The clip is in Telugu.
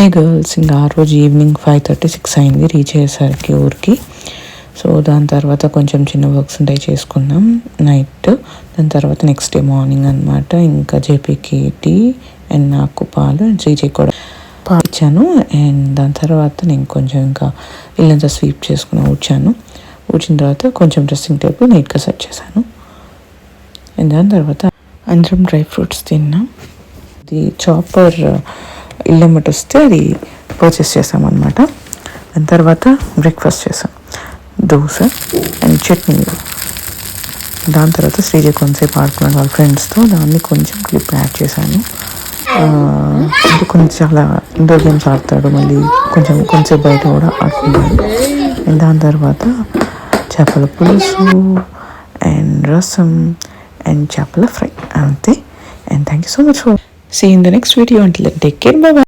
హే గర్ల్స్, ఇంకా ఆ రోజు ఈవినింగ్ 5:36 అయింది రీచ్ అయ్యేసరికి ఊరికి. సో దాని తర్వాత కొంచెం చిన్న వర్క్స్ ఉంటాయి చేసుకున్నాం నైట్. దాని తర్వాత నెక్స్ట్ డే మార్నింగ్ అనమాట ఇంకా జేపీకి టీ అండ్ నాకు పాలు అండ్ శ్రీజయ్ కూడా పాలు ఇచ్చాను. అండ్ దాని తర్వాత నేను కొంచెం ఇంకా ఇల్లంతా స్వీప్ చేసుకుని ఊడ్చిన తర్వాత కొంచెం డ్రెస్సింగ్ టేబుల్ నీట్గా సెట్ చేశాను. అండ్ దాని తర్వాత అందరం డ్రై ఫ్రూట్స్ తిన్నాం. ఇది చాపర్ ఇల్లెమ్మటి వస్తే అది పర్చేస్ చేసామన్నమాట. దాని తర్వాత బ్రేక్ఫాస్ట్ చేసాం, దోశ అండ్ చట్నీ. దాని తర్వాత శ్రీజయ్ కొంచెంసేపు ఆడుకున్నాను వాళ్ళ ఫ్రెండ్స్తో, దాన్ని కొంచెం క్లిప్ యాడ్ చేశాను. అంటే కొంచెం చాలా ఇండోర్ గేమ్స్ ఆడతాడు, మళ్ళీ కొంచెం బయట కూడా ఆడుకున్నాడు. అండ్ దాని తర్వాత చేపల పులుసు అండ్ రసం అండ్ చేపల ఫ్రై అంతే. And thank you so much for seeing the next video. Until then, take care. Bye bye.